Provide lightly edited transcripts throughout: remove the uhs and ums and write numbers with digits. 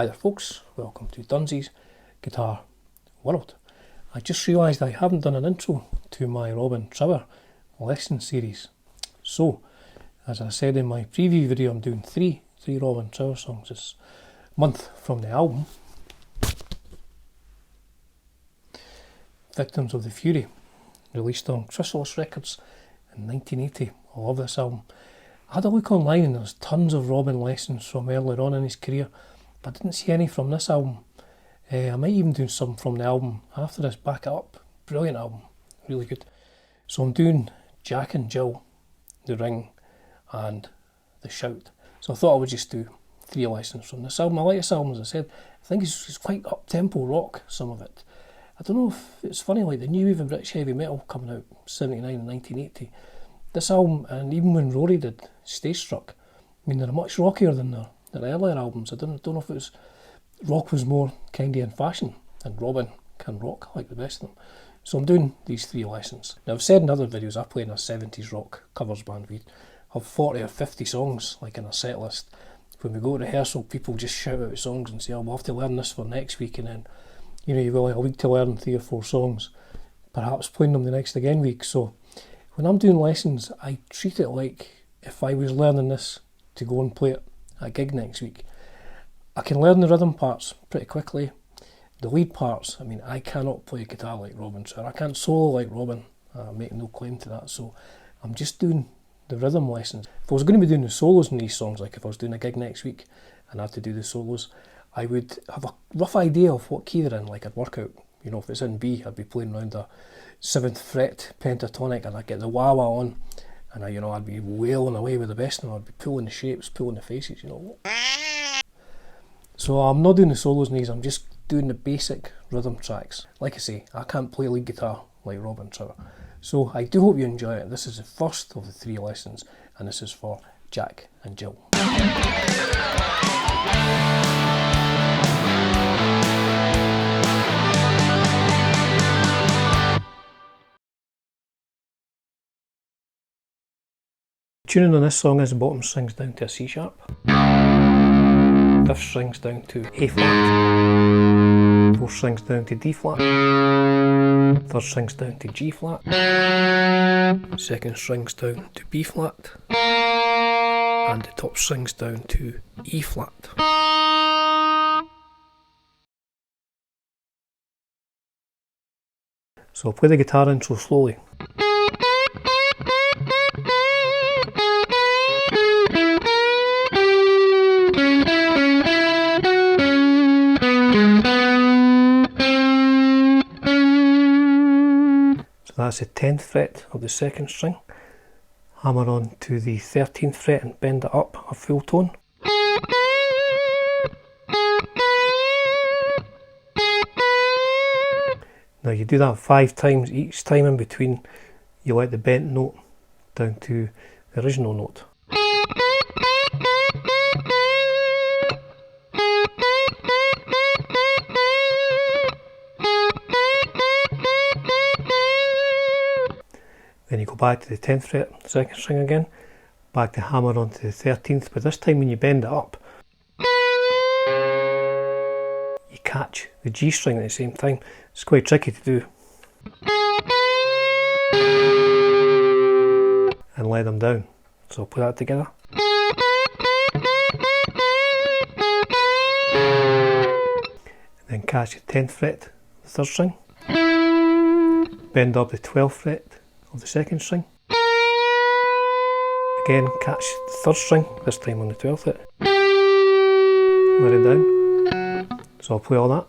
Hi there folks, welcome to Dunsy's Guitar World. I just realised I haven't done an intro to my Robin Trower lesson series. So, as I said in my preview video, I'm doing three Robin Trower songs this month from the album Victims of the Fury, released on Chrysalis Records in 1980. I love this album. I had a look online and there's tons of Robin lessons from earlier on in his career, but I didn't see any from this album. I might even do some from the album after this. Back It Up, brilliant album, really good. So I'm doing Jack and Jill, The Ring and The Shout. So I thought I would just do 3 lessons from this album. I like this album, as I said. I think it's quite up-tempo rock, some of it. I don't know if it's funny, like the new wave of British heavy metal coming out 79 and 1980. This album, and even when Rory did Stay Struck, I mean, they're much rockier than their earlier albums. I don't know if it was rock was more kind of in fashion, and Robin can rock like the best of them. So I'm doing these 3 lessons. Now I've said in other videos I play in a 70s rock covers band. We have 40 or 50 songs like in a set list. When we go to rehearsal, people just shout out songs and say, oh, we'll have to learn this for next week, and then you've got like a week to learn 3 or 4 songs, perhaps playing them the next again week. So when I'm doing lessons, I treat it like if I was learning this to go and play it at a gig next week. I can learn the rhythm parts pretty quickly. The lead parts, I mean, I cannot play guitar like Robin Trower. I can't solo like Robin. I make no claim to that. So I'm just doing the rhythm lessons. If I was going to be doing the solos in these songs, like if I was doing a gig next week and I had to do the solos, I would have a rough idea of what key they're in. Like I'd work out, if it's in B, I'd be playing around a 7th fret pentatonic, and I'd get the wah-wah on, and I'd be wailing away with the best of them. I'd be pulling the shapes, pulling the faces, So I'm not doing the solos in these, I'm just doing the basic rhythm tracks. Like I say, I can't play lead guitar like Robin Trower. So I do hope you enjoy it. This is the first of the 3 lessons, and this is for Jack and Jill. Tuning on this song is the bottom strings down to a C sharp, 5th strings down to A flat, 4th strings down to D flat, 3rd strings down to G flat, 2nd strings down to B flat, and the top strings down to E flat. So I'll play the guitar intro slowly. That's the 10th fret of the 2nd string. Hammer on to the 13th fret and bend it up a full tone. Now you do that 5 times. Each time in between you let the bent note down to the original note. Then you go back to the 10th fret, 2nd string again, back to hammer onto the 13th, but this time when you bend it up, you catch the G string at the same time. It's quite tricky to do. And let them down. So I'll put that together. And then catch the 10th fret, the 3rd string, bend up the 12th fret of the 2nd string, again catch the 3rd string, this time on the 12th fret, let it down. So I'll play all that.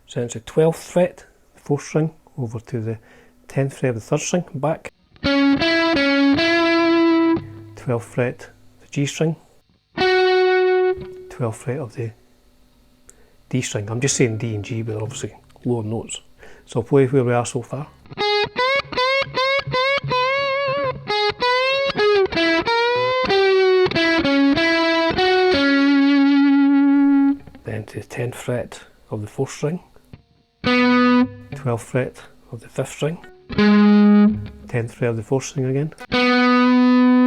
So it's the 12th fret, the 4th string, over to the 10th fret of the 3rd string, back, 12th fret, the G string, 12th fret of the D string. I'm just saying D and G, but they're obviously lower notes. So I'll play where we are so far. Then to the 10th fret of the 4th string, 12th fret of the 5th string, 10th fret of the 4th string again,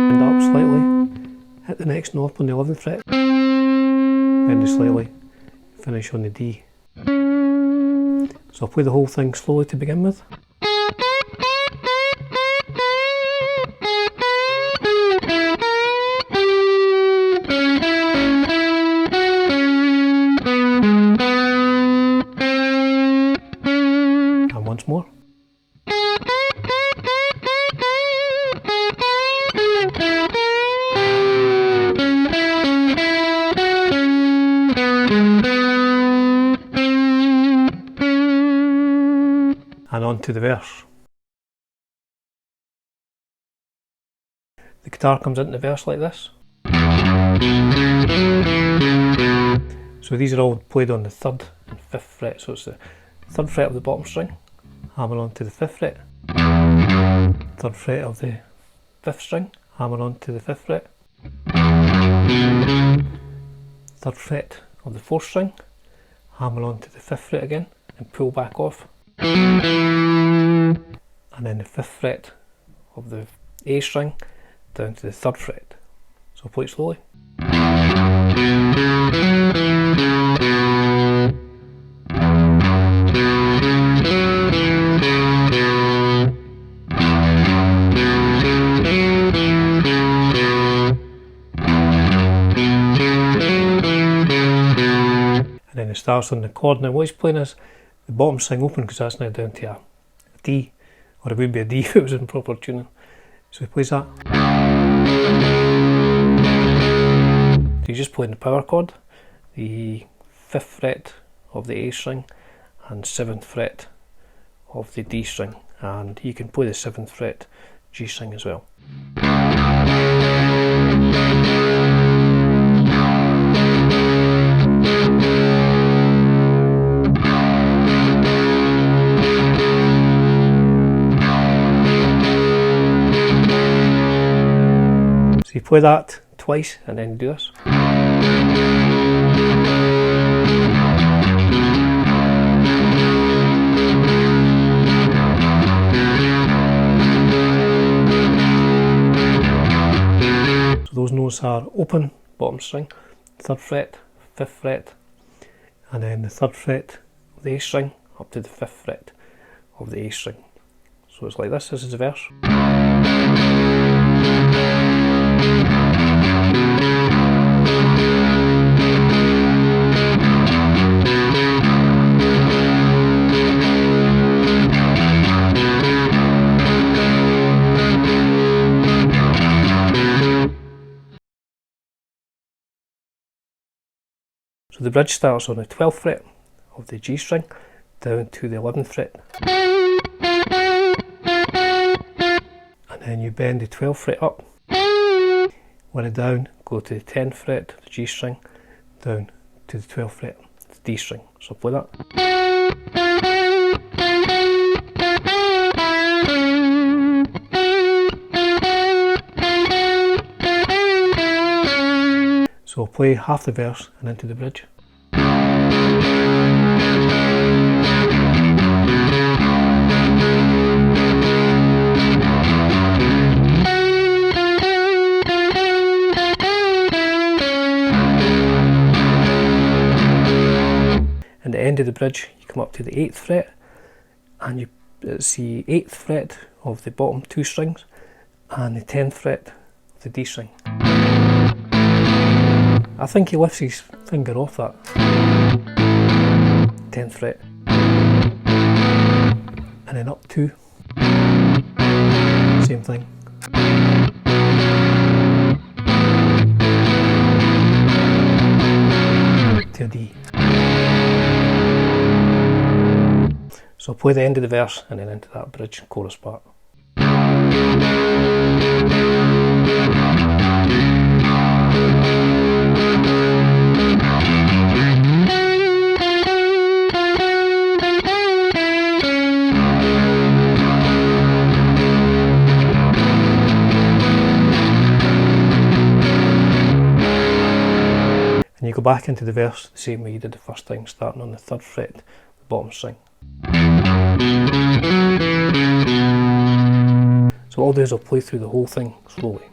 Bend it up slightly, hit the next knob on the 11th fret, bend it slightly, finish on the D. So I'll play the whole thing slowly to begin with. And once more. And on to the verse. The guitar comes into the verse like this. So these are all played on the 3rd and 5th fret, so it's the 3rd fret of the bottom string, hammer on to the 5th fret, 3rd fret of the 5th string, hammer on to the 5th fret, 3rd fret of the 4th string, hammer on to the 5th fret again and pull back off, and then the 5th fret of the A string down to the 3rd fret. So I'll play it slowly. And then it starts on the chord. Now what he's playing is the bottom string open because that's now down to a D, or it would be a D if it was in proper tuning. So he plays that. So he's just playing the power chord, the 5th fret of the A string and 7th fret of the D string, and you can play the 7th fret G string as well. So you play that twice and then do this. So those notes are open, bottom string, 3rd fret, 5th fret, and then the 3rd fret of the A string up to the 5th fret of the A string. So it's like this is the verse. So the bridge starts on the 12th fret of the G string down to the 11th fret. And then you bend the 12th fret up, when it down, go to the 10th fret of the G string down to the 12th fret of the D string. So play that. So I'll play half the verse and into the bridge. And the end of the bridge, you come up to the 8th fret, and it's the 8th fret of the bottom 2 strings and the 10th fret of the D string. I think he lifts his finger off that 10th fret and then up 2, same thing. To a D. So I'll play the end of the verse and then into that bridge chorus part. And you go back into the verse the same way you did the first time, starting on the 3rd fret, the bottom string. So what I'll do is I'll play through the whole thing slowly.